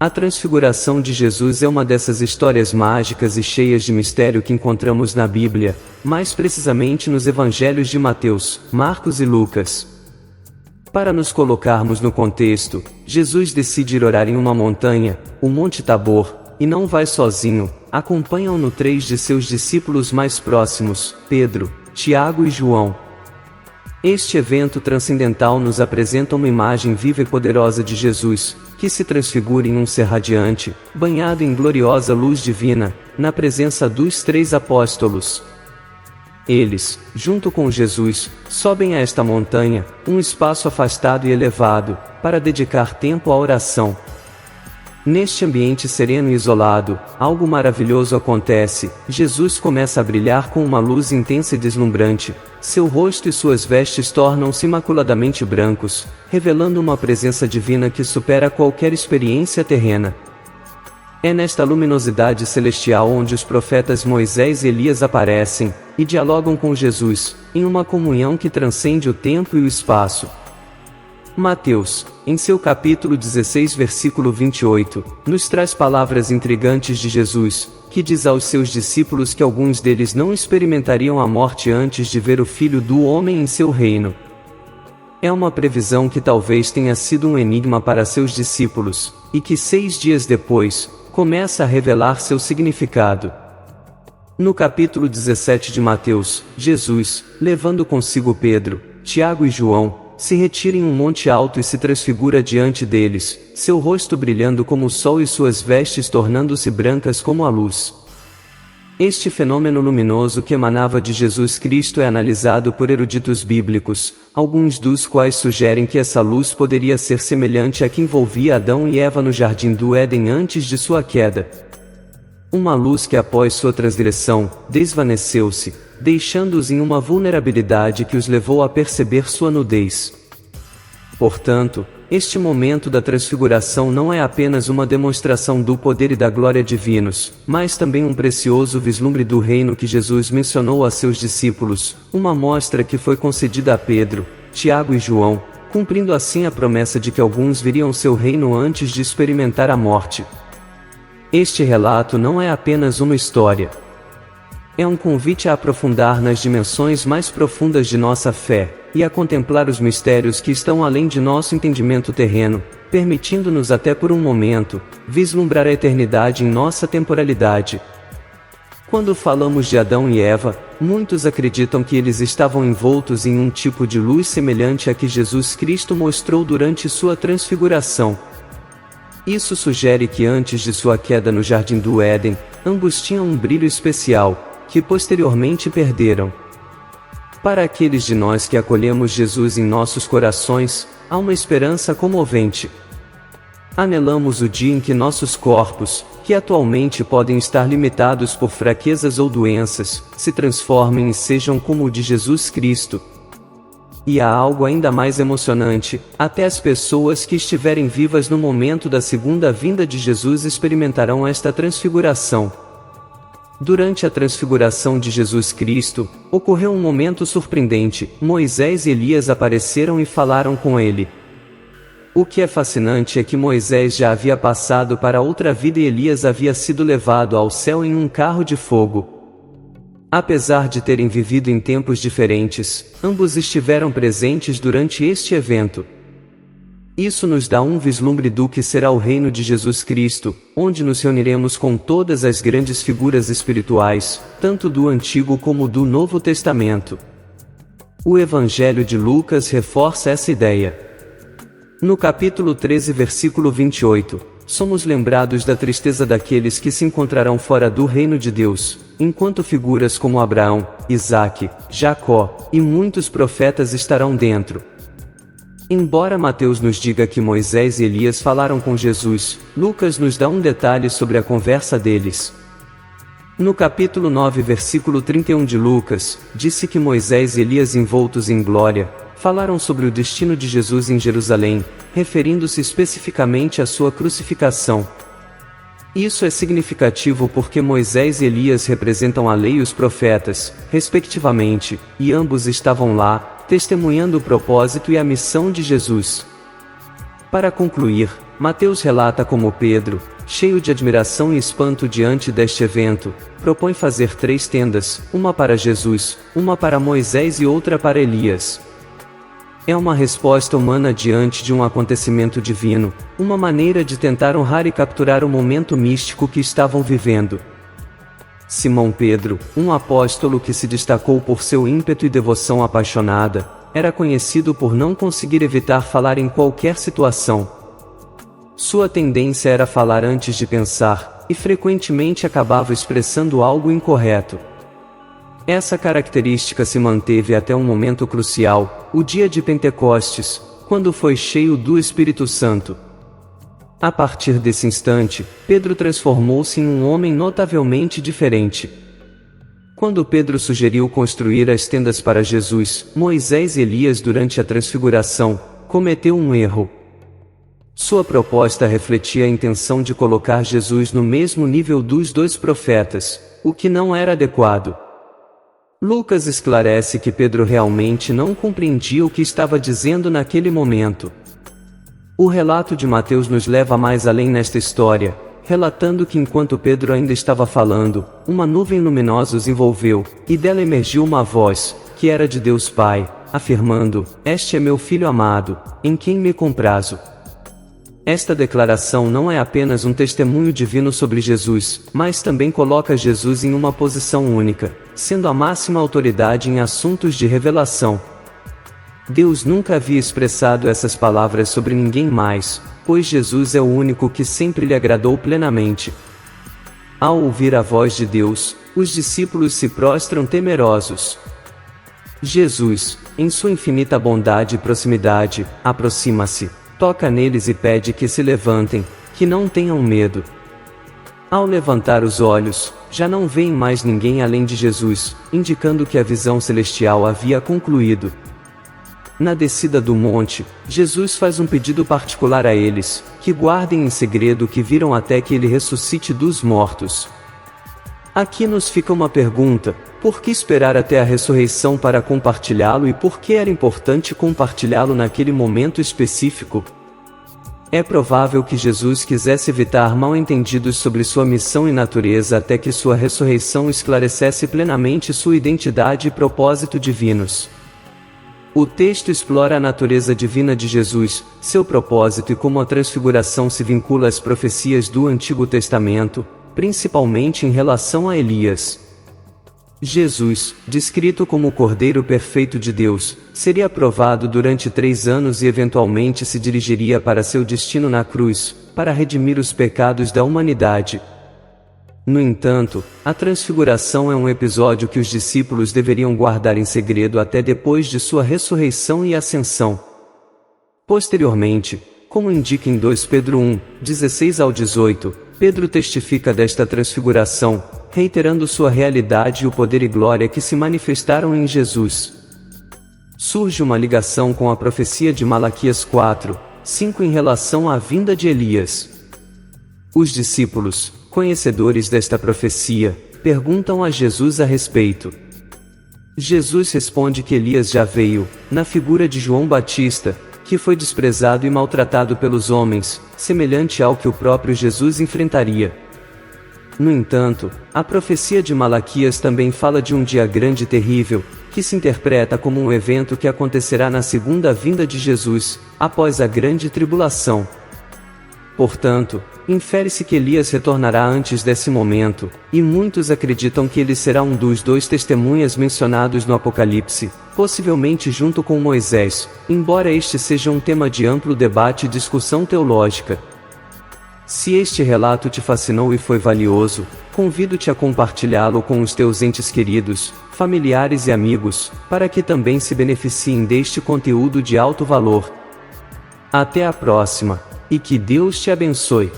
A transfiguração de Jesus é uma dessas histórias mágicas e cheias de mistério que encontramos na Bíblia, mais precisamente nos evangelhos de Mateus, Marcos e Lucas. Para nos colocarmos no contexto, Jesus decide ir orar em uma montanha, o Monte Tabor, e não vai sozinho, acompanham-no 3 de seus discípulos mais próximos, Pedro, Tiago e João. Este evento transcendental nos apresenta uma imagem viva e poderosa de Jesus, que se transfigura em um ser radiante, banhado em gloriosa luz divina, na presença dos 3 apóstolos. Eles, junto com Jesus, sobem a esta montanha, um espaço afastado e elevado, para dedicar tempo à oração. Neste ambiente sereno e isolado, algo maravilhoso acontece. Jesus começa a brilhar com uma luz intensa e deslumbrante. Seu rosto e suas vestes tornam-se imaculadamente brancos, revelando uma presença divina que supera qualquer experiência terrena. É nesta luminosidade celestial onde os profetas Moisés e Elias aparecem, e dialogam com Jesus, em uma comunhão que transcende o tempo e o espaço. Mateus, em seu capítulo 16 versículo 28, nos traz palavras intrigantes de Jesus, que diz aos seus discípulos que alguns deles não experimentariam a morte antes de ver o Filho do Homem em seu reino. É uma previsão que talvez tenha sido um enigma para seus discípulos, e que 6 dias depois, começa a revelar seu significado. No capítulo 17 de Mateus, Jesus, levando consigo Pedro, Tiago e João, se retira em um monte alto e se transfigura diante deles, seu rosto brilhando como o sol e suas vestes tornando-se brancas como a luz. Este fenômeno luminoso que emanava de Jesus Cristo é analisado por eruditos bíblicos, alguns dos quais sugerem que essa luz poderia ser semelhante à que envolvia Adão e Eva no jardim do Éden antes de sua queda. Uma luz que após sua transgressão, desvaneceu-se, deixando-os em uma vulnerabilidade que os levou a perceber sua nudez. Portanto, este momento da transfiguração não é apenas uma demonstração do poder e da glória divinos, mas também um precioso vislumbre do reino que Jesus mencionou a seus discípulos, uma mostra que foi concedida a Pedro, Tiago e João, cumprindo assim a promessa de que alguns viriam seu reino antes de experimentar a morte. Este relato não é apenas uma história. É um convite a aprofundar nas dimensões mais profundas de nossa fé, e a contemplar os mistérios que estão além de nosso entendimento terreno, permitindo-nos até por um momento, vislumbrar a eternidade em nossa temporalidade. Quando falamos de Adão e Eva, muitos acreditam que eles estavam envoltos em um tipo de luz semelhante à que Jesus Cristo mostrou durante sua transfiguração. Isso sugere que antes de sua queda no jardim do Éden, ambos tinham um brilho especial, que posteriormente perderam. Para aqueles de nós que acolhemos Jesus em nossos corações, há uma esperança comovente. Anelamos o dia em que nossos corpos, que atualmente podem estar limitados por fraquezas ou doenças, se transformem e sejam como o de Jesus Cristo. E há algo ainda mais emocionante, até as pessoas que estiverem vivas no momento da segunda vinda de Jesus experimentarão esta transfiguração. Durante a transfiguração de Jesus Cristo, ocorreu um momento surpreendente. Moisés e Elias apareceram e falaram com ele. O que é fascinante é que Moisés já havia passado para outra vida e Elias havia sido levado ao céu em um carro de fogo. Apesar de terem vivido em tempos diferentes, ambos estiveram presentes durante este evento. Isso nos dá um vislumbre do que será o reino de Jesus Cristo, onde nos reuniremos com todas as grandes figuras espirituais, tanto do Antigo como do Novo Testamento. O Evangelho de Lucas reforça essa ideia. No capítulo 13, versículo 28, somos lembrados da tristeza daqueles que se encontrarão fora do reino de Deus, enquanto figuras como Abraão, Isaque, Jacó e muitos profetas estarão dentro. Embora Mateus nos diga que Moisés e Elias falaram com Jesus, Lucas nos dá um detalhe sobre a conversa deles. No capítulo 9, versículo 31 de Lucas, disse que Moisés e Elias, envoltos em glória, falaram sobre o destino de Jesus em Jerusalém, referindo-se especificamente à sua crucificação. Isso é significativo porque Moisés e Elias representam a lei e os profetas, respectivamente, e ambos estavam lá, testemunhando o propósito e a missão de Jesus. Para concluir, Mateus relata como Pedro, cheio de admiração e espanto diante deste evento, propõe fazer 3 tendas, uma para Jesus, uma para Moisés e outra para Elias. É uma resposta humana diante de um acontecimento divino, uma maneira de tentar honrar e capturar o momento místico que estavam vivendo. Simão Pedro, um apóstolo que se destacou por seu ímpeto e devoção apaixonada, era conhecido por não conseguir evitar falar em qualquer situação. Sua tendência era falar antes de pensar, e frequentemente acabava expressando algo incorreto. Essa característica se manteve até um momento crucial, o dia de Pentecostes, quando foi cheio do Espírito Santo. A partir desse instante, Pedro transformou-se em um homem notavelmente diferente. Quando Pedro sugeriu construir as tendas para Jesus, Moisés e Elias durante a transfiguração, cometeu um erro. Sua proposta refletia a intenção de colocar Jesus no mesmo nível dos 2 profetas, o que não era adequado. Lucas esclarece que Pedro realmente não compreendia o que estava dizendo naquele momento. O relato de Mateus nos leva mais além nesta história, relatando que enquanto Pedro ainda estava falando, uma nuvem luminosa os envolveu, e dela emergiu uma voz, que era de Deus Pai, afirmando: "Este é meu Filho amado, em quem me comprazo." Esta declaração não é apenas um testemunho divino sobre Jesus, mas também coloca Jesus em uma posição única, sendo a máxima autoridade em assuntos de revelação. Deus nunca havia expressado essas palavras sobre ninguém mais, pois Jesus é o único que sempre lhe agradou plenamente. Ao ouvir a voz de Deus, os discípulos se prostram temerosos. Jesus, em sua infinita bondade e proximidade, aproxima-se, toca neles e pede que se levantem, que não tenham medo. Ao levantar os olhos, já não veem mais ninguém além de Jesus, indicando que a visão celestial havia concluído. Na descida do monte, Jesus faz um pedido particular a eles, que guardem em segredo o que viram até que ele ressuscite dos mortos. Aqui nos fica uma pergunta: por que esperar até a ressurreição para compartilhá-lo e por que era importante compartilhá-lo naquele momento específico? É provável que Jesus quisesse evitar mal-entendidos sobre sua missão e natureza até que sua ressurreição esclarecesse plenamente sua identidade e propósito divinos. O texto explora a natureza divina de Jesus, seu propósito e como a transfiguração se vincula às profecias do Antigo Testamento, principalmente em relação a Elias. Jesus, descrito como o Cordeiro Perfeito de Deus, seria provado durante 3 anos e eventualmente se dirigiria para seu destino na cruz, para redimir os pecados da humanidade. No entanto, a transfiguração é um episódio que os discípulos deveriam guardar em segredo até depois de sua ressurreição e ascensão. Posteriormente, como indica em 2 Pedro 1, 16 ao 18, Pedro testifica desta transfiguração, reiterando sua realidade e o poder e glória que se manifestaram em Jesus. Surge uma ligação com a profecia de Malaquias 4, 5 em relação à vinda de Elias. Os discípulos, conhecedores desta profecia, perguntam a Jesus a respeito. Jesus responde que Elias já veio, na figura de João Batista, que foi desprezado e maltratado pelos homens, semelhante ao que o próprio Jesus enfrentaria. No entanto, a profecia de Malaquias também fala de um dia grande e terrível, que se interpreta como um evento que acontecerá na segunda vinda de Jesus, após a grande tribulação. Portanto, infere-se que Elias retornará antes desse momento, e muitos acreditam que ele será um dos 2 testemunhas mencionados no Apocalipse, possivelmente junto com Moisés, embora este seja um tema de amplo debate e discussão teológica. Se este relato te fascinou e foi valioso, convido-te a compartilhá-lo com os teus entes queridos, familiares e amigos, para que também se beneficiem deste conteúdo de alto valor. Até a próxima, e que Deus te abençoe.